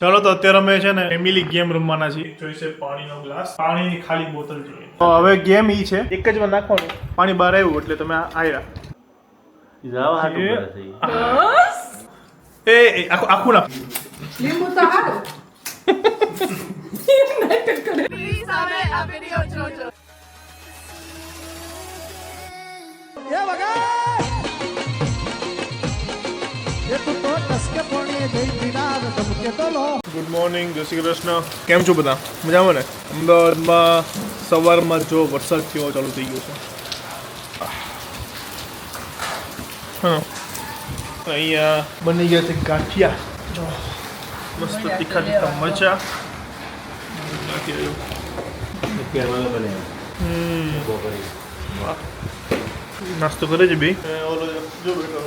ચાલો તો અત્યારે અમે છે ને ફેમિલી ગેમ રમવાના છીએ. જોઈશે પાણીનો ગ્લાસ, પાણીની ખાલી બોટલ જોઈએ. તો હવે ગેમ ઈ છે, એક જ વાર નાખવાનું, પાણી બહાર આવ્યું એટલે તમે આયા. એ આખું નાખ. લીંબુ તો હારું. પ્લીઝ હવે આ વિડિયો જોજો. ગુડ મોર્નિંગ, જય શ્રી કૃષ્ણ. કેમ છો બધા? મજામાં ને? અમદાવાદમાં સવારમાં જો વરસાદ કેવો ચાલુ થઈ ગયો છે. હા, અહીંયા બની ગયા છે ગાંઠિયા. જો મસ્ત તીખા તીખા મરચા. નાસ્તો કરે છે બે. ઓલો જો બેઠો.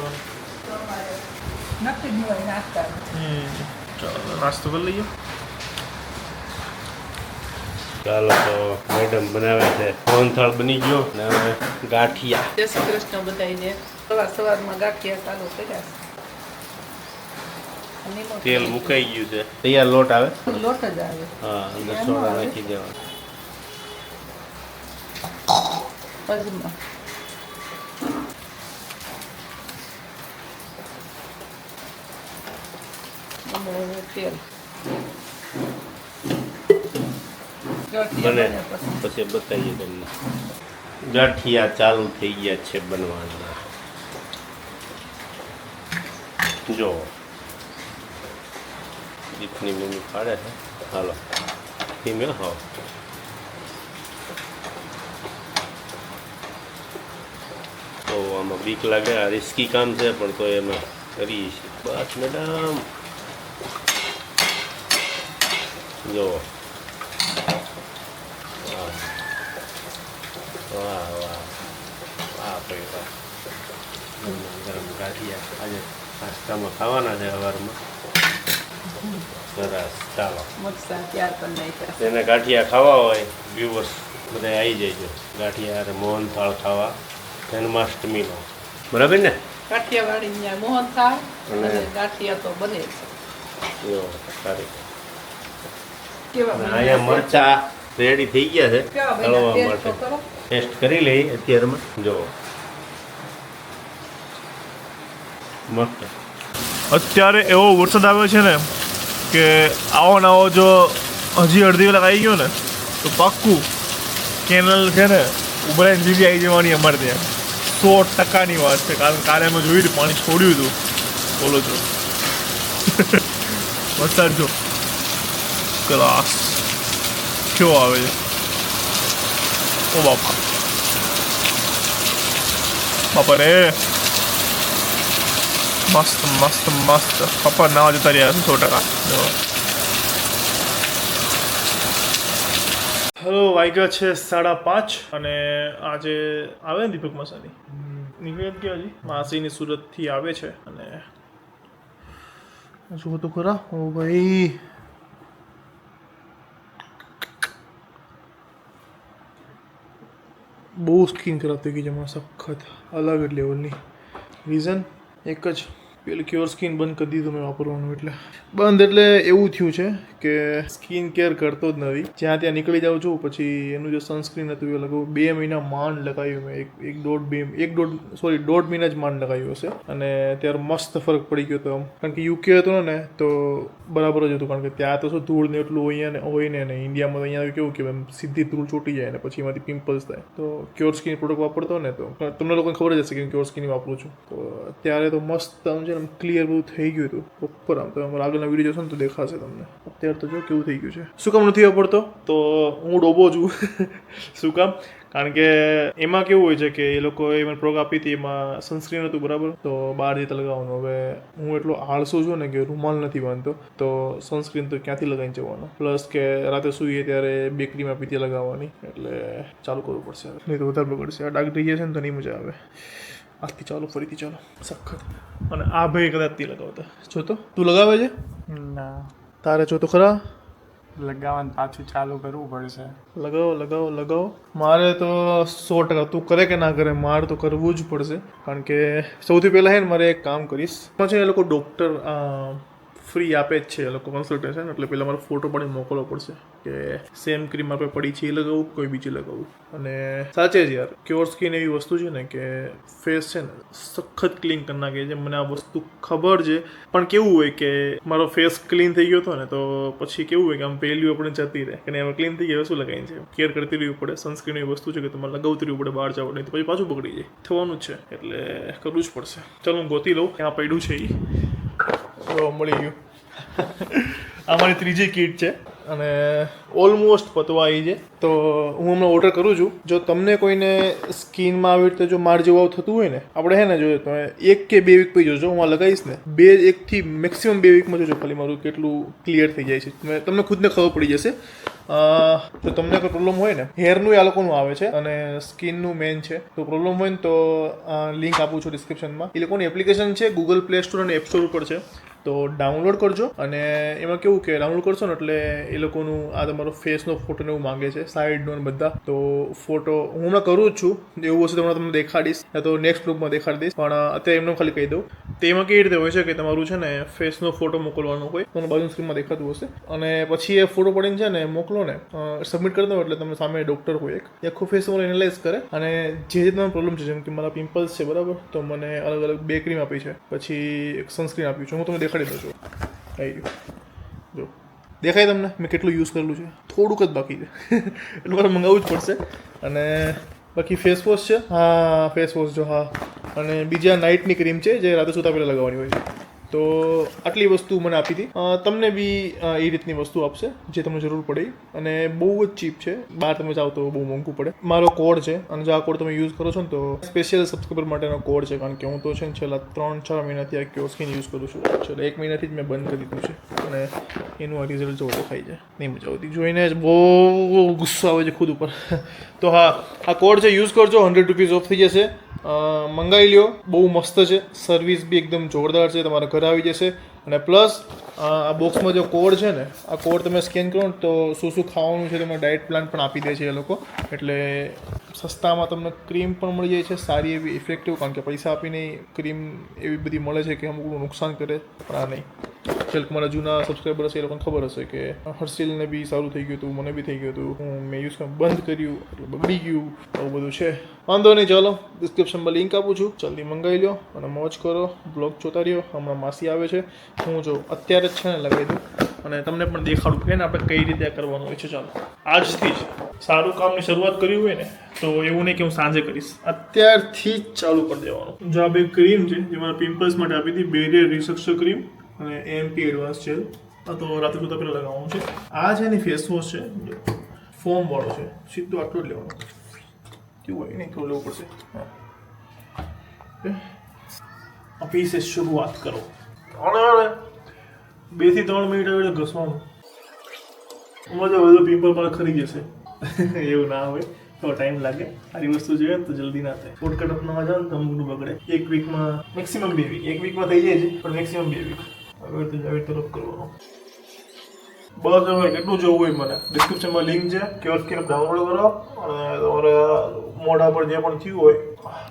નક્કી જ હોય નાસ્તા. ચાલો નાસ્તો કરી લઈએ. ચાલો તો મેડમ બનાવે છે મોહનથાળ બની ગયો ને હવે ગાંઠિયા. જય શ્રી કૃષ્ણ બધાઈને. સવારમાં ગાંઠિયા ચાલુ કર્યા છે. તેલ મુકાઈ ગયું છે, તૈયાર લોટ આવે. લોટ જ આવે. હા, અંદર સોડા નાખી દેવાનું. અજમા તેલ બને પછી બતાવીએ તમને. ગાંઠિયા ચાલુ થઈ ગયા છે બનવાના. જો દીપની મમ્મી પાડે છે. હાલો ધીમે હો. તો આમાં બીક લાગે, આ રિસ્કી કામ છે પણ તો એમાં કરીએ છીએ. બસ મેડમ જો વાહ વાહ વાહ ભાઈ વાહ. ગરમ ગાંઠિયા આજે નાસ્તામાં ખાવાના છે સવારમાં. સરસ. ચાલો મરચાં તૈયાર કરી નાખ્યા. તેને ગાંઠિયા ખાવા હોય વ્યુઅર્સ બધા આવી જજો. ગાંઠિયા અને મોહનથાળ ખાવા જન્માષ્ટમીનો. બરાબર ને? કાઠિયાવાડી ત્યાં મોહનથાળ અને ગાંઠિયા તો બને છે. જો સારી. કેવા અને અહીંયા મરચા રેડી થઈ ગયા છે કેવા તળવા બન્યા માટે. ટેસ્ટ તો કરો. ટેસ્ટ કરી લઈ અત્યારમાં. જો મસ્ત. અત્યારે એવો વરસાદ આવ્યો છે ને કે આવો ને આવો જો હજી અડધી કલાક આવી ગયો ને તો પાક્કું કેનલ છે ને ઉભરાઈને બીજી આવી જવાની અમારે ત્યાં 100%ની વાત છે. કારણ કાલે અમે જોયું હતું, પાણી છોડ્યું હતું. બોલો છો વરસાદ જો ક્લાસ કેવો આવે છે. ઓ બાપા બાપા રે, મસ્ત મસ્ત મસ્ત. પપ્પા નાવા જતા રહ્યા છે 100%. હેલો, વાગ્યા છે 5:30 અને આજે આવે ને દીપક મસાની નીકળી ગયા હજી. માસીની સુરતથી આવે છે અને જુઓ તો ખરા. ઓ ભાઈ બહુ સ્કીન ખરાબ થઈ ગઈ છે હમણાં, સખત અલગ જ લેવલની. રીઝન એક જ, પેલું ક્યોર સ્કીન બંધ કરી દીધું મેં વાપરવાનું. એટલે બંધ એટલે એવું થયું છે કે સ્કિન કેર કરતો જ નથી. જ્યાં ત્યાં નીકળી જાઉં છું પછી એનું જે સનસ્ક્રીન હતું એ લગાવું. 2 મહિના માંડ લગાવ્યું મેં. દોઢ મહિના જ માંડ લગાવ્યું હશે. અને ત્યારે મસ્ત ફરક પડી ગયો હતો આમ. કારણ કે યુકે હતો ને તો બરાબર જ હતું. કારણ કે ત્યાં તો શું ધૂળ ને એટલું હોય ને ઇન્ડિયામાં તો અહીંયા કેવું કે સીધી ધૂળ ચોટી જાય ને પછી એમાંથી પિમ્પલ્સ થાય. તો ક્યોર સ્કિન પ્રોડક્ટ વાપરતો ને તો તમને લોકોને ખબર જ હશે કે ક્યોર સ્કિન વાપરું છું. તો ત્યારે તો મસ્ત આમ છે ને ક્લિયર બધું થઈ ગયું હતું પ્રોપર. આમ તો અમારા આગળના વિડીયો જોશો ને તો દેખાશે તમને. અત્યારે તો જો કેવું થઈ ગયું છે. શું કામ નથી વાપરતો? તો હું ડોબો છું. શું કામ? કારણ કે એમાં કેવું હોય છે કે એ લોકોએ મને પ્રોગ આપી હતી, એમાં સનસ્ક્રીન હતું બરાબર, તો બહાર જતા લગાવવાનું. હવે હું એટલો આળસુ છું ને કે રૂમાલ નથી બાંધતો, તો સનસ્ક્રીન તો ક્યાંથી લગાવીને જવાનું. પ્લસ કે રાતે સૂઈએ ત્યારે બેકરીમાં પીતી લગાવવાની. એટલે ચાલુ કરવું પડશે હવે, નહીં તો વધારે બગડશે. આ ડાઘ થઈ જશે ને તો નહીં મજા આવે. આજથી ચાલો, ફરીથી ચાલો સખત. અને આ ભાઈ કદાચ તી લગાવતા જો તો. તું લગાવે છે? ના, તારે જો તો ખરા. લગાવવાનું પાછું ચાલુ કરવું પડશે. લગાવો લગાવો લગાવો. મારે તો 100%. તું કરે કે ના કરે, મારે તો કરવું જ પડશે. કારણ કે સૌથી પહેલાં છે ને મારે એક કામ કરીશ. પછી એ લોકો ડૉક્ટર ફ્રી આપે જ છે એ લોકો કન્સલ્ટેશન. એટલે પહેલાં મારો ફોટો પાડી મોકલવો પડશે કે સેમ ક્રીમ આપણે પડી છે એ લગાવું કોઈ બીજી લગાવું. અને સાચે જ યાર ક્યોર સ્કિન એવી વસ્તુ છે ને કે ફેસ છે ને સખત ક્લીન કરી નાખે છે. મને આ વસ્તુ ખબર છે, પણ કેવું હોય કે મારો ફેસ ક્લીન થઈ ગયો હતો ને તો પછી કેવું હોય કે આમ પહેલી આપણે જતી રહે કે હવે ક્લીન થઈ ગઈ, શું લગાવીને છે કેર કરતી રહેવી પડે. સનસ્ક્રીન એવી વસ્તુ છે કે તમારે લગાવતી રહેવું પડે, બહાર જાવ નહીં તો પછી પાછું બગડી જાય, થવાનું જ છે. એટલે કરવું જ પડશે. ચાલો હું ગોતી લઉં ક્યાં પડ્યું છે એ. મળી ગયું. આ મારી ત્રીજી કીટ છે અને ઓલમોસ્ટ પતવા આવી છે. તો હું હમણાં ઓર્ડર કરું છું. જો તમને કોઈને સ્કિનમાં આવી રીતે જો માર જેવું થતું હોય ને, આપણે હે ને જો તમે 1 કે 2 વીક પછી જોજો, હું આ લગાવીશ ને 1 થી મેક્સિમમ 2 વીકમાં જોજો ખાલી મારું કેટલું ક્લિયર થઈ જાય છે. તમને ખુદને ખબર પડી જશે. જો તમને કોઈ પ્રોબ્લેમ હોય ને, હેરનું આ લોકોનું આવે છે અને સ્કિનનું મેન છે. તો પ્રોબ્લેમ હોય ને તો લિંક આપું છું ડિસ્ક્રિપ્શનમાં. એ લોકોની એપ્લિકેશન છે, ગૂગલ પ્લે સ્ટોર અને એપ સ્ટોર ઉપર છે. તો ડાઉનલોડ કરજો. અને એમાં કેવું કે ડાઉનલોડ કરશો ને એટલે એ લોકોનું આ તમારો ફેસનો ફોટો ને એવું માંગે છે, સાઈડનો ને બધા. તો ફોટો હું હમણાં કરું જ છું. એવું હશે તો હમણાં તમને દેખાડીશ, યા તો નેક્સ્ટ બ્લોગમાં દેખાડી દઈશ. પણ અત્યારે એમને ખાલી કહી દઉં. તેમાં કેવી રીતે હોય છે કે તમારું છે ને ફેસનો ફોટો મોકલવાનો હોય, તમને બાજુ સ્ક્રીનમાં દેખાતું હશે. અને પછી એ ફોટો પડીને છે ને મોકલો ને, સબમિટ કરી દો એટલે તમે સામે ડૉક્ટર હોય એક આખો ફેસ તમારો એનાલાઇઝ કરે. અને જે તમારો પ્રોબ્લેમ છે, જેમ કે મારા પિમ્પલ્સ છે બરાબર, તો મને અલગ અલગ 2 ક્રીમ આપી છે, પછી એક સનસ્ક્રીન આપ્યું છે. હું તમને દેખાડી દઉં છું. આવી ગયું જો, દેખાય તમને મેં કેટલું યુઝ કરેલું છે? થોડુંક જ બાકી છે એટલે મારે મંગાવવું જ પડશે. અને બાકી ફેસ વોશ છે. હા ફેસ વોશ જો, હા. અને બીજા નાઇટની ક્રીમ છે જે રાતે સૂતા પહેલાં લગાવવાની હોય છે. તો આટલી વસ્તુ મને આપી હતી. તમને બી એ રીતની વસ્તુ આપશે જે તમને જરૂર પડે. અને બહુ જ ચીપ છે. બહાર તમે જાઓ તો બહુ મોંઘું પડે. મારો કોડ છે અને જો આ કોડ તમે યુઝ કરો છો ને તો સ્પેશિયલ સબસ્ક્રાઈબર માટેનો કોડ છે. કારણ કે હું તો છે ને છેલ્લા 3-4 મહિનાથી આ ક્યોર સ્કિન યુઝ કરું છું. છેલ્લા 1 મહિનાથી જ મેં બંધ કરી દીધું છે. અને એનું આ રિઝલ્ટ જો દેખાય છે, નહીં મજા આવતી જોઈને જ બહુ ગુસ્સો આવે છે ખુદ ઉપર. તો હા, આ કોડ છે, યુઝ કરજો, 100 રૂપીઝ ઓફ થઈ જશે. મંગાવી લ્યો, બહુ મસ્ત છે. સર્વિસ બી એકદમ જોરદાર છે, તમારા ઘરે આવી જશે. અને પ્લસ આ બોક્સમાં જો કોડ છે ને, આ કોડ તમે સ્કેન કરો ને તો શું ખાવાનું છે તમને ડાયટ પ્લાન પણ આપી દે છે એ લોકો. એટલે સસ્તામાં તમને ક્રીમ પણ મળી જાય છે, સારી એવી ઇફેક્ટિવ. કારણ કે પૈસા આપીને ક્રીમ એવી બધી મળે છે કે અમુક નુકસાન કરે, પણ આ નહીં. છેલ્લે મારા જૂના સબસ્ક્રાઈબર હશે એ લોકોને ખબર હશે કે હર્ષિલને બી સારું થઈ ગયું હતું, મને બી થઈ ગયું હતું. હું મેં યુઝ કરવાનું બંધ કર્યું એટલે બગડી ગયું. આવું બધું છે. વાંધો નહીં, ચાલો ડિસ્ક્રિપ્શનમાં લિંક આપું છું, જલ્દી મંગાવી લો અને મોજ કરો. બ્લોગ જોતા રહ્યો. હમણાં માસી આવે છે, હું જો અત્યારે જ છે ને લગાવી દઉં અને તમને પણ દેખાડું કે ને આપણે કઈ રીતે કરવાનું હોય છે. ચાલો આજથી જ સારું કામની શરૂઆત કરવી હોય ને તો એવું નહીં કે હું સાંજે કરીશ, અત્યારથી જ ચાલુ કરી દેવાનું. જો આ 2 ક્રીમ છે જે મારા પિમ્પલ્સ માટે આપી હતી, બેરિયર રિસર્ચર ક્રીમ અને AMP એડવાન્સ જેલ. આ તો રાતે સુતા પહેલાં લગાવવાનું છે. આ છે એની ફેસ વોશ છે, ફોમ વાળો છે, સીધું આટલું જ લેવાનું. કેવું હોય નહીં થોડું લેવું પડશે. હા, અભી સે શરૂઆત કરો. 2 થી 3 મિનિટ આવે ઘસવાનું. મજા આવે તો પિમ્પલ પર ખરી જશે. એવું ના હોય તો ટાઈમ લાગે. સારી વસ્તુ જોઈએ ને તો જલ્દી ના થાય. શોર્ટકટ અપનાવવા જાવ ને તો અમુકનું બગડે. 1 વીકમાં મેક્સિમમ 2 વીક. 1 વીકમાં થઈ જાય છે પણ મેક્સિમમ 2 વીક. આવી તરફ કરવાનો. બસ હવે કેટલું જોવું હોય મને ડિસ્ક્રિપ્શનમાં લિંક છે, ક્યોર સ્કિન ડાઉનલોડ કરો અને તમારા મોઢા પર જે પણ થયું હોય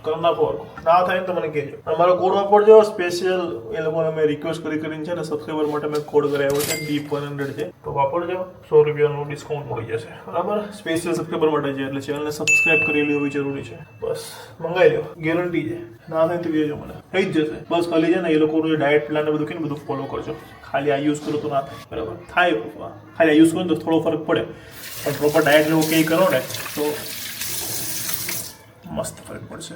કરી નાખો. ના થાય ને તો મને કહેજો. અમારો કોડ વાપરજો સ્પેશિયલ. એ લોકોને મેં રિક્વેસ્ટ કરીને છે ને સબસ્ક્રાઈબર માટે મેં કોડ કરાવ્યો છે, DEEP100 છે. તો વાપરજો, 100 રૂપિયાનું ડિસ્કાઉન્ટ મળી જશે. બરાબર, સ્પેશિયલ સબસ્ક્રાઈબર માટે છે એટલે ચેનલને સબસ્ક્રાઈબ કરી લેવી જરૂરી છે. બસ મંગાવી લો, ગેરંટી છે. ના થાય તો કહેજો મને, થઈ જ જશે. બસ ખાલી છે ને એ લોકોનું જે ડાયટ પ્લાન ને બધું કે ને બધું ફોલો કરજો. ખાલી આ યુઝ કરો તો ના થાય. બરાબર થાય, ખાલી આ યુઝ કરો તો થોડો ફરક પડે, પણ પ્રોપર ડાયટ લેવું કંઈ કરો ને તો મસ્ત ફરક પડશે.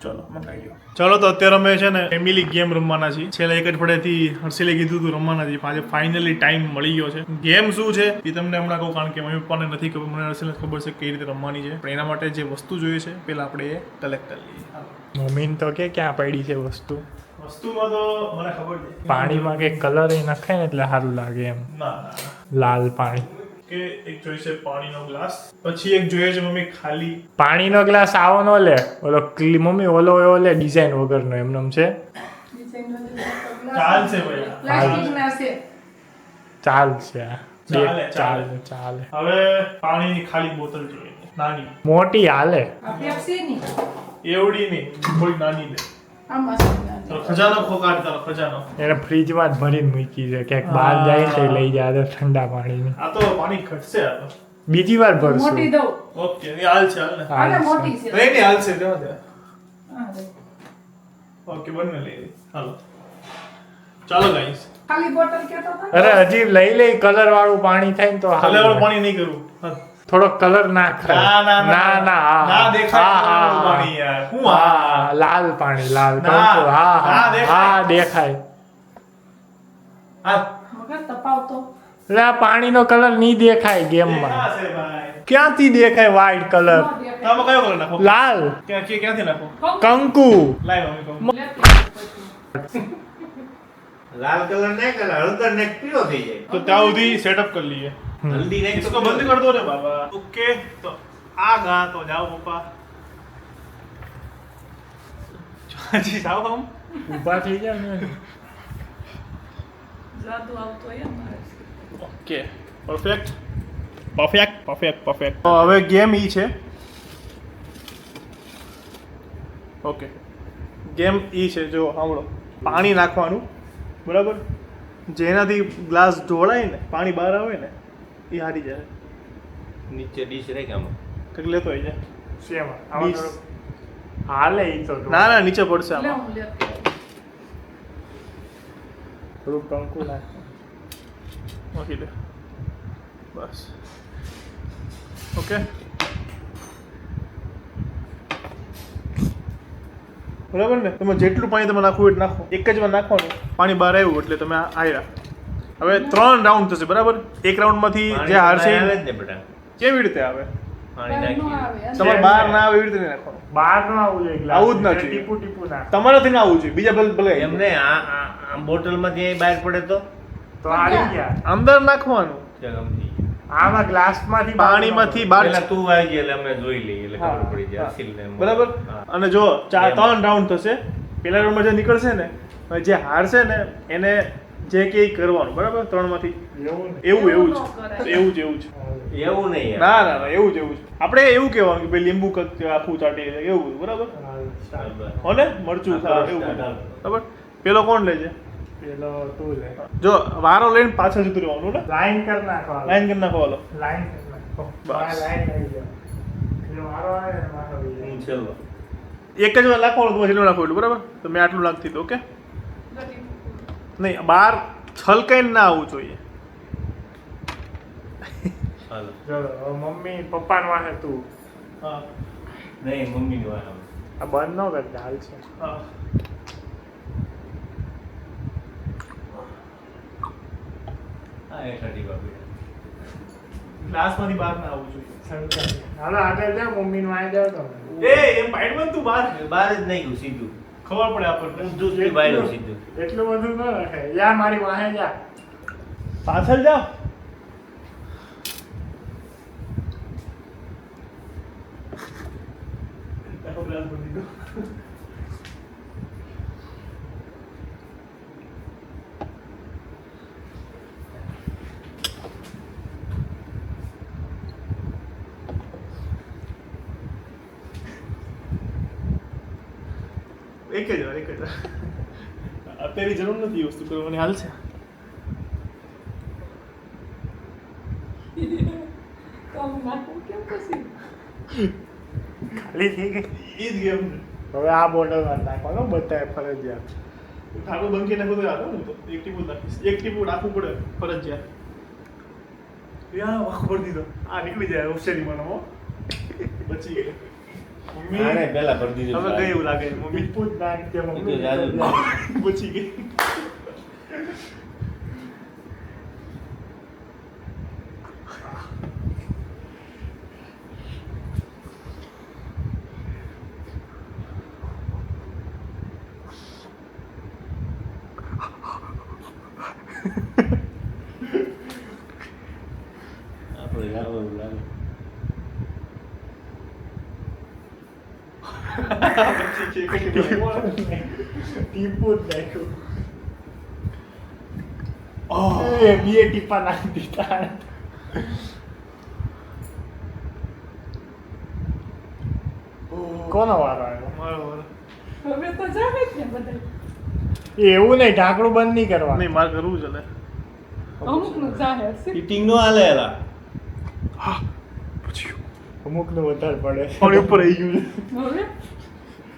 ચલો મંગાવી લો. ચાલો તો અત્યારે અમે છે ને ફેમિલી ગેમ રમવાના છીએ. છેલ્લા 1 અઠવાડિયાથી હર્ષિલે કીધું હતું રમવાના છીએ, આજે ફાઇનલી ટાઈમ મળી ગયો છે. ગેમ શું છે એ તમને હમણાં કહું, કારણ કે મમ્મી પપ્પાને નથી ખબર, મને હર્ષિલને ખબર છે કઈ રીતે રમવાની છે. પણ એના માટે જે વસ્તુ જોઈએ છે પહેલાં આપણે એ કલેક્ટ કરી લઈએ. મમ્મીને તો કે ક્યાં પડી છે વસ્તુમાં તો મને ખબર છે. પાણીમાં કે કલર એ નખાય ને એટલે સારું લાગે એમ. ના લાલ પાણી કે એક જોઈએ છે પાણીનો ગ્લાસ, પછી એક જોઈએ છે મમ્મી ખાલી પાણીનો ગ્લાસ આવો નો લે, ઓલો મમ્મી ઓલો એવો લે ડિઝાઇન વગરનો એમનેમ છે. ચાલશે ભાઈ, પ્લાસ્ટિકના છે. ચાલશે ચાલે. ચાલે. હવે પાણીની ખાલી બોટલ જોઈએ, નાની. મોટી હાલે. આ પેપ્સી ની એવડી નહીં, થોડી નાની લે. આ મસ્ત ખજાનો ખોકાડ તારો ખજાનો. એને ફ્રીજમાં જ ભરીને મૂકી છે ક્યાંક બહાર જાય ને તો લઈ જાય તો ઠંડા પાણીની આ તો પાણી ઘટશે આ તો. બીજી વાર મોટી ભરશું દઉં ઓકે એ હાલ છે હાલ ને. આને મોટી છે નહીં નહીં હાલ છે દેવા દે. હા, દે. ઓકે બંને લઈ લે. હાલો ચાલો ગાઈસ. ખાલી બોટલ કેતો હતો અરે હજી લઈ લઈ કલર વાળું પાણી થાય ને તો હારું. કલરવાળું પાણી નહીં કરવું. હાલ. થોડો કલર નાખાય. ના, ના, ના. ના ના હા, ના હા. દેખાય હા, કલરવાળું હા, પાણી યાર. હું હા, હા. લાલ પાણી લાલ ના, કંકુ. હા ના હા દેખાય. હા દેખાય. હાલ. મગર તપાવતો એટલે આ પાણીનો કલર નહીં દેખાય ગેમમાં. દેખાશે ભાઈ. ક્યાંથી દેખાય વ્હાઈટ કલર? ન દેખાય. તો આમાં કયો કલર નાખો? લાલ ક્યાંથી નાખો? કંકુ. લાય મમ્મી કહું. લેતી પછી. લાલ કલર નહીં કલર હળદર ને પીળો થઈ જાય. तो ત્યાં સુધી સેટઅપ कर लिए. હલ્દી નહીં इसको बंद कर दो रे बाबा. ओके तो आ गा तो जाओ पापा. जी जाओ हम. ઊભા થઈ જાય ને. જાદુ આવતો હોય અમારે okay perfect perfect perfect perfect. તો હવે ગેમ ઈ છે. ઓકે ગેમ ઈ છે જો સાંભળો. પાણી નાખવાનું બરાબર. જેનાથી ગ્લાસ ઢોળાય ને પાણી બહાર આવે ને એ હારી જાય. નીચે ડીશ રહી આમાં. કંઈક લેતો આવી જાય. શેમાં? આમાં થોડું હાલે ઈ તો ના ના નીચે પડશે એટલે આમાં. હું લેતી આવું. થોડું કંકુ નાખ. મૂકી દે બસ. ઓકે બરાબર ને. તમે જેટલું પાણી તમે નાખવું એટલું નાખો. એક જ વાર નાખવાનું. પાણી બહાર આવ્યું એટલે તમે આવ્યા. હવે 3 રાઉન્ડ થશે બરાબર. એક રાઉન્ડમાંથી જે હારશે આવે એ જ ને બેટા. કેવી રીતે આવે? પાણી બહાર ન નાખી. આવે. તમારે બહાર ના આવે એવી રીતે નહીં નાખવાનું. બહાર ન આવવું જોઈએ glass. આવું જ ના જોઈએ. ટીપું ટીપું નાખ. તમારાથી ના આવવું જોઈએ. બીજા ભલે ભલે એમ ને આ બોટલમાંથી અહીં બહાર પડે તો તો હારી ગયા. અંદર નાખવાનું. ચાલ સમજી ગયા. આમાં ગ્લાસમાંથી પાણીમાંથી બહાર પહેલા તું આવી ગયા એટલે અમે જોઈ લઈએ એટલે હા, ખબર પડી જાય હા. અસીલ ને એમ. બરાબર. હા. અને જો 3 રાઉન્ડ થશે. પેલા રાઉન્ડમાં જે નીકળશે ને હવે જે હારશે ને એને જે કે ઈ કરવાનું બરાબર. 3 માંથી એવું ને. એવું એવું ન જ કરાય. એવું જ એવું જ. એવું નહીં યાર. ના ના ના એવું જ એવું જ. આપણે એવું કહેવાનું કે ભાઈ લીંબુ આખું ચાટી જાય એવું બધું બરાબર. બરાબર. હોને મરચું હા, ખા બસ, એવું હા, બધું. હા. બરાબર. પેલો કોણ લે છે? પેલો તું લે. જો વારો લઈને પાછળ જતું રહેવાનું ને. લાઈન કર નાખો. લાઈન કરી નાખો હાલો. લાઈન કર નાખો. બસ. આ લાઈન આવી જાય. એટલે મારો આવે ને મારો આવી જાય. હું છેલ્લો. એક જ વાર નાખવાનું તો પછી નાખો એટલું બરાબર. તો મેં આટલું નાખી દીધું ઓકે. ગટી મૂકું. નહીં બહાર છલકાઈને ના આવવું જોઈએ. હાલો. ચલો હવે મમ્મી પપ્પાનો વાહે તું. હા નહીં મમ્મીની વાત આવે. આ બંધ ન કરતા હાલ છે. હા હા એ ઠરી બાપી. ગ્લાસમાંથી બહાર ના આવવું જોઈએ. હાલો આગળ જાઓ મમ્મીનો વાહે જાઓ તમે. એ એમ પાઇટ બંધ તું બહાર. બહાર જ નહીં ગયું સીધું. ખબર પડે આપણને. ઊંધું સુધી બહાર સીધું. એટલું બધું ન રખાય. યા મારી વાહે જા. પાછળ જાઓ. આખો ગ્લાસ ભરી દીધો. એક જ વાર અત્યારે જરૂર નથી એ વસ્તુ કરવાની હાલ છે. તો હું નાખું કેમ પછી? ખાલી થઈ ગઈ. એ જ ગેમ હવે આ બોટલમાં નાખવાનો બધાએ ફરજિયાત. ઠાકોર બંકી નાખો તો યાદ હું તો એક ટીપું નાખીશ. એક ટીપું નાખવું પડે ફરજિયાત. યા વાહ ભરી દીધો. આ નીકળી જાય ઓપ્શની મને બચી ગયો. મમ્મી આને પહેલા ભરી દીધું. હવે ગઈ એવું લાગે મમ્મી મીઠું જ નાખ દે એ તો મમ્મી. જાદુ. બચી ગઈ. આપણે લાવો એવું લાગે. બચી ગઈ. ટીપું જ નાખ્યું. એ બે ટીપા નાખી દીધા. કોનો વારો આવ્યો? મારો વારો. હવે તો જાવે જ ને બધા. એવું નહીં, ઢાંકણું બંધ નહીં કરવા. નહીં મારે કરવું છે લે. અમુકનું જાહેર છે. હીટિંગ નો હાલે એલા. પછી અમુકનું વધારે પડે. પાણી ઉપર આવી ગયું છે. હવે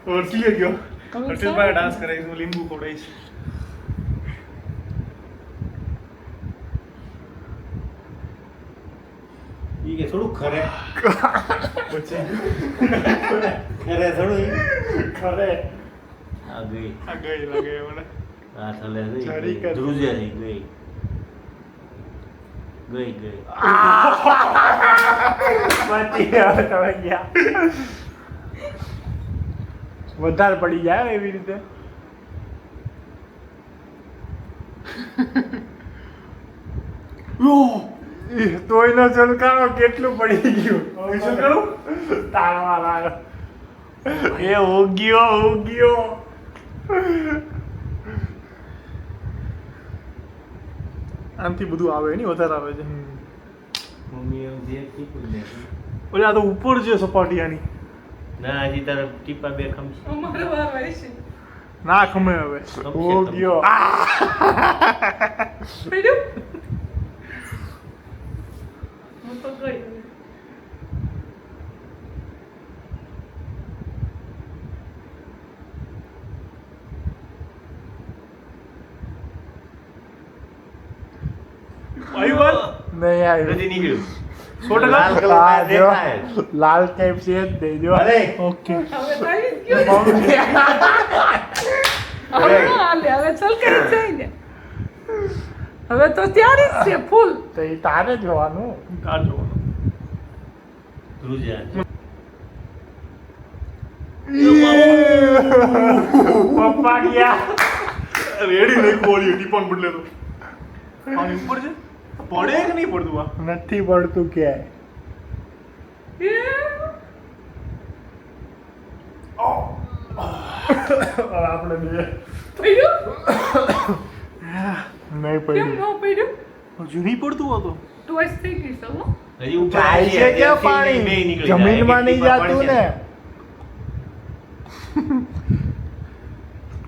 વર્તી ગયો. હવે હર્ષિલભાઈ ડાન્સ કરાવીશું, લીંબુ ખવડાવીશ. ઈ કે થોડું ખરે પછી ખરે થોડું ઈ. ખરે. આ ગઈ આ ગઈ લાગે મને. આ થલે જરી ગઈ કરી. ધ્રુજે નહીં ગઈ ગઈ ગઈ બચી ગયા તમે ગયા. વધારે પડી જાય એવી રીતે. તોય નો ચલકારો કેટલું પડી ગયું. હવે શું કરું? તારવા લાગ્યો. એ ઉગ્યો. આનાથી બધું આવે નહીં, વધારે આવે છે. મમ્મી એમ જે ટીપું જ નથી. ઓલે આ તો ઉપર છે સપાટી આની. ના હજી તારે ટીપા બે ખમશે અમારો વાર હોય છે. ના ખમે હવે. ઉગ્યો. પડ્યું? હું તો ગઈ હવે. આવ્યું વાત? નહીં આવ્યું. નથી નીકળ્યું 100%? લાલ કલર હા, માં જો. દેખાય લાલ ટાઈપ છે જ દેજો. અરે ઓકે. હવે તો આવી જ ગયું. હવે ન હાલે, હવે છલકાઈ જાય ને. હવે તો ત્યારે જ છે ફૂલ. તો એ તારે જોવાનું. આ જોવાનું. ધ્રુજે પપ્પા ગયા. રેડી નહીં બોલી ટીપણ બદલે તો. આની ઉપર છે? પડે કે નહીં પડતું આ? નથી પડતું ક્યાંય. આપણે બે પડ્યું? નહીં કેમ પડ્યું. ન પડ્યું? હજુ નહીં પડતું આ તો. ટોચ થઈ ગઈ છે હો. હજી ઉપર જાય છે ક્યાં પાણી? જમીનમાં નહીં જાતું ને.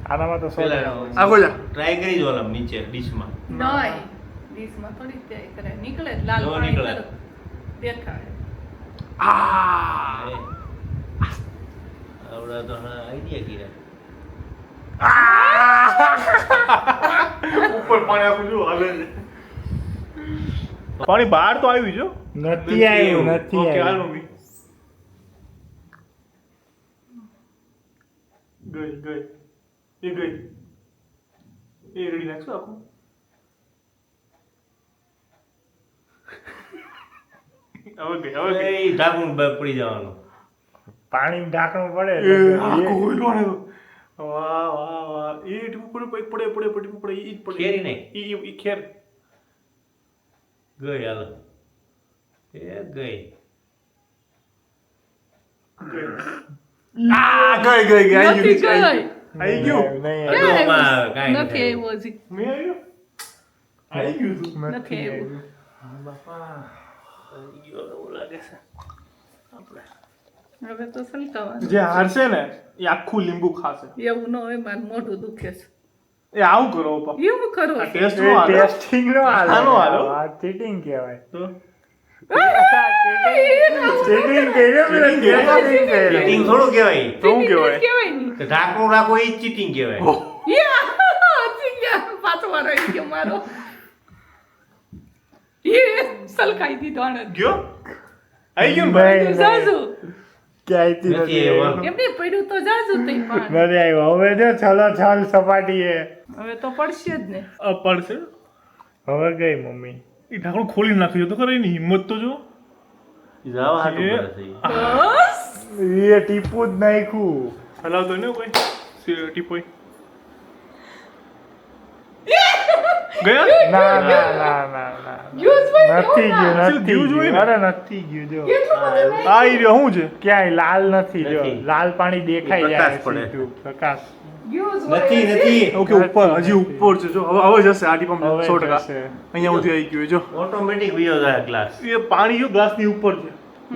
આનામાં તો સોડા આવે. આગો જા. ટ્રાય કરી જો ઓલા નીચે ડીશમાં નહીં. ડીશમાં થોડી ત્યાં કરે. નીકળે જ લાલ જો પાણી નીકળે. તરત દેખાય. આવડા તો આઈડિયા ઉપર પાણી આખું જો હાલે છે. પાણી બહાર તો આવ્યું છે. નથી આવ્યું. નથી ઓકે હાલ આવ્યું. મમ્મી. ગઈ. એ ગઈ. એ રેડી નાખશો આખું. હવે ગઈ. ઢાંકણું પડી જવાનું પાણી ઢાંકણું પડે એ એટલે આખું હોયલો ને. વાહ. એ ટીપું પડે ઈ જ પડે. ખેરી નહીં. ઈ ખેર. ગઈ હાલો એ ગઈ ગઈ. નથી ગઈ. આવી ગયું. નહીં ક્યાં અડોમાં આવ્યું? કાંઈ નથી નથી આવ્યું હજી. મેં આવ્યું. આવી ગયું તું. નથી આવ્યું. એવું લાગે છે હવે તો સલકાવાનું. જે હારશે ને એ આખું લીંબુ ખાશે. એવું ન હોય, મારું મોઢું દુખે છે. એ આવું કરો પપ્પા. એવું કરું આ છું. ટેસ્ટ નો હાલે. ટેસ્ટિંગ નો હાલે. આનો હાલો. આ ચીટિંગ કહેવાય. તો ચીટિંગ કર્યું પેલા ચીટિંગ કર્યું. ચીટિંગ થોડું કહેવાય તો શું કહેવાય? કહેવાય નહીં. તો ઢાંકણું રાખો એ જ ચીટિંગ કહેવાય પાછો વાર આવી ગયો મારો. એ સલકાઈ દીધો આને. ગયો? આવી ગયું ને ભાઈ? નહીં, જાજુ. ક્યાંયથી નથી નથી આવ્યું. આવ્યું. એમને પડ્યું તો જાજુ તઈ પણ. નથી આવ્યું. હવે જો છલ સપાટીએ. હવે તો પડશે જ ને. આ પડશે. હવે ગઈ મમ્મી. એ ઢાંકણું ખોલી નાખ્યું તો ખરી ની હિંમત તો જો. જાવ હાટું કરે છે ઈ. બસ. એ ટીપું જ નાખ્યું. હલાવતો ને કોઈ ટીપોઈ. ગયા? ના Use ભાઈ નથી કેવું ગયું ના? નથી ગયું જોઈ ગયું. ને? અરે નથી ગયું જો. કેટલું બધું નાખ્યું? આ ઈ રહ્યો શું છે? ક્યાંય લાલ નથી જો. નથી. લાલ પાણી દેખાઈ જાય પ્રકાશ પડે. સીધું. પ્રકાશ. Use હોય નથી છે. નથી ઓકે ઉપર હજી ઉપર છે જો હવે જશે આ ટીપા હવે 100%. જશે. અહીંયા સુધી આવી ગયું જો. ઓટોમેટિક વિયો જાય ગ્લાસ એ પાણી જો ગ્લાસ ની ઉપર છે.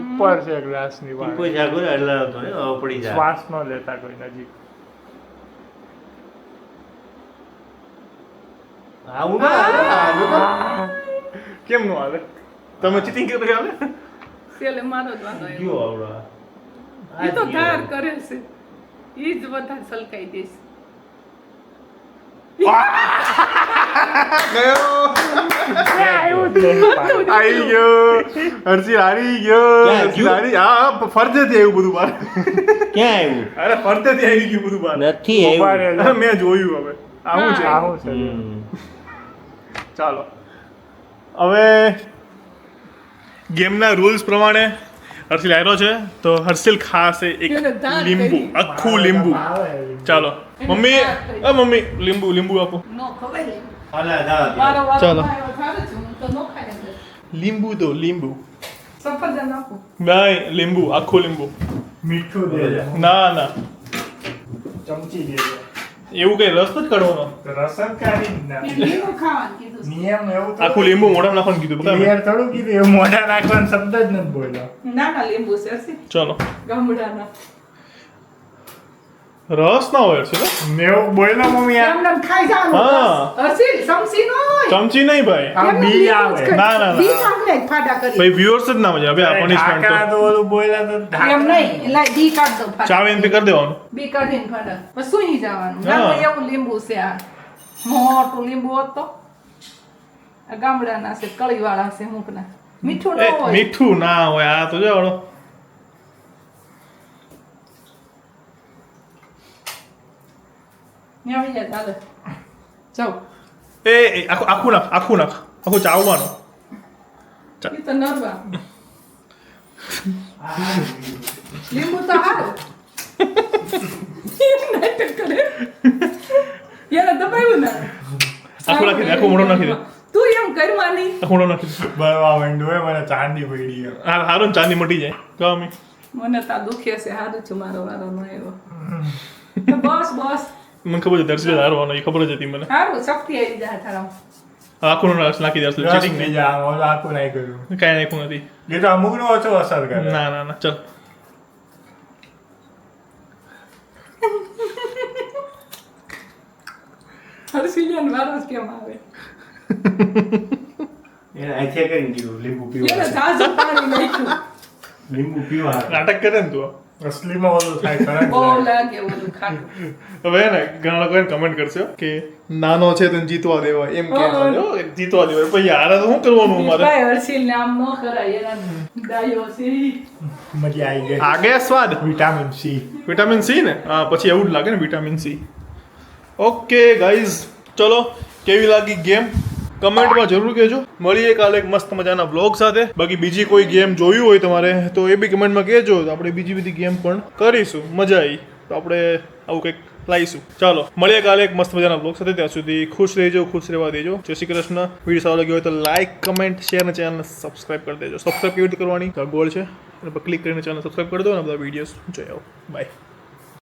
ઉપર છે ગ્લાસની ટીપો વાત. જાગો એટલે તો હવે પડી જાય શ્વાસ ન લેતા કોઈ નજીક. આવું ના હાલે, કેમ નો હાલે? તમે ચીટિંગ કરો હાલે? છેલ્લે મારો જ વાંધો આવ્યો. કયો આવડા એ તો ધાર કરે છે ઈ જ વધારે સલકાઈ દેશે. આવી ગયો હર્ષિલ, હારી ગયો. હર્ષિલ હારી. હા, ફરજેથી આવ્યું બધું બહાર. ક્યાં આવ્યું? અરે ફરજેથી આવી ગયું બધું બહાર. નથી આવ્યું. અરે મેં જોયું. હવે આવું છે. આવું છે ચાલો હવે ગેમના રૂલ્સ પ્રમાણે હર્ષિલ હાર્યો છે તો હર્ષિલ ખાશે એક એને દાંત લીંબુ, કરી. આખું લીંબુ. ચાલો મમ્મી, મમ્મી લીંબુ આપો. નો ખવાય ને. હાલા જા મારો વારો ચાલો. આવ્યો થારે છે, હું તો નો ખાય અંદર. લીંબુ દો, લીંબુ. સફરજન આપો. નહીં, લીંબુ, આખું લીંબુ. મીઠું દેજો, ના ના, ચમચી દેજો. એવું કઈ રસ નથી કાઢવાનો. રસમ કાઢી જ ના. લીંબુ ખાવાનું કીધું છે. નિયમ એવું તો આખું લીંબુ મોઢામાં નાખવાનું કીધું. બરાબર? ક્લિયર થોડું કીધું, એવું મોઢા નાખવાનો શબ્દ જ નથી બોલ્યો. નાના લીંબુ છે હસી. ચાલો, ગામડાના. રસ ના હોય હર્ષિલ. મેં એવું બોલ્યો મમ્મી આ એમ નેમ ખાઈ જવાનું હા. બસ. હર્ષિલ, સમસી નો હોય. ચમચી નહીં ભાઈ. આ એમને બી લીંબુ જ આવે. કરી. ના, ના, ના. બી આપણે જ ફાડા કરી. ભાઈ વ્યુઅર્સ જ ના મજા આવે આ પનિશમેન્ટ ઢાંકણા તો. તો ઓલું બોલ્યા તો એમ ઢાંકણા. નહીં, લાય બી કાઢ દો ફાડા. ચાવીને પી કરી દેવાનું. બી કાઢીને ફાડા. પછી સૂઈ જવાનું. હા. નાનું એવું લીંબુ છે આ. મોટું લીંબુ હોત તો. આ ગામડાના છે, કળીવાળા છે અમુકના. મીઠું ન એ હોય. મીઠું ના હોય. આ તો જો હળો. આવી જાય ચાલે. જાઓ. એ આખું નાખ, આખું નાખ, આખું ચાવવાનું. ઈ તો નરવા. લીંબુ તો હારું. નાટક કરે. એને દબાવ્યું ના. આખું નાખી દે, આખું મોઢું નાખી દે. તું એમ કરવાની. આખું મોઢું નાખી દે. બળવા માંડ્યું હોય, મને ચાંદી પડી ગયો. હારું ને ચાંદી મટી જાય. કહો મમ્મી. મને તો આ દુખે છે, હારું છે મારો વારો ન આવ્યો. તો બસ બસ મને ખબર છે દર્શિલ હારવાનો, એ ખબર જ હતી મને. હારું શક્તિ આવી જાય તારામાં. આખું રસ નાખી દર્શિલ. રસ ચીટિંગ થઈ નહીં. જાય, આમ ઓલું આખું નહીં કર્યું. કાંઈ નાખ્યું નથી. એ તો અમુકનો ઓછો અસર કરે. ના ના ના, ચાલ. હર્ષિલિયન વારો જ કેમ આવે. એને આંખે કરીને કીધું લીંબુ એને પીવા. ઝાઝુ પાણી નાખ્યું. લીંબુ પીવા. નાટક કરે ને તું. અસલીમાં ઓલું થાય કરંટ બહુ લાગે. લાગે ઓલું ખાટું. હવે ને ઘણા લોકો કમેન્ટ કરશે કે નાનો છે તને જીતવા દેવાય એમ કે જીતવા દેવાય. પછી હારે તો શું કરવાનું મારે? ભાઈ હર્ષિલને આમ ન કરાય, એના ડાયો છે ઈ. મજા આવી ગઈ. આગે સ્વાદ વિટામિન સી. વિટામિન સી ને? હા, પછી એવું જ લાગે ને વિટામિન સી. ઓકે ગાઈઝ, ચલો કેવી લાગી ગેમ કમેન્ટમાં જરૂર કહેજો. મળીએ કાલે એક મસ્ત મજાના બ્લોગ સાથે. બાકી બીજી કોઈ ગેમ જોયું હોય તમારે તો એ બી કમેન્ટમાં કહેજો. તો આપણે બીજી બધી ગેમ પણ કરીશું. મજા આવી તો આપણે આવું કંઈક લાવીશું. ચાલો મળીએ કાલે એક મસ્ત મજાના બ્લોગ સાથે. ત્યાં સુધી ખુશ રહેજો, ખુશ રહેવા દેજો. જય શ્રી કૃષ્ણ. વિડીયો સારો લાગ્યો હોય તો લાઇક, કમેન્ટ, શેર અને ચેનલને સબસ્ક્રાઈબ કરી દેજો. સબસ્ક્રાઈબ કેવી રીતે કરવાની ગોળ છે, એના પર ક્લિક કરીને ચેનલ સબસ્ક્રાઈબ કરી દો અને બધા વિડીયોઝ જોઈ આવો. બાય.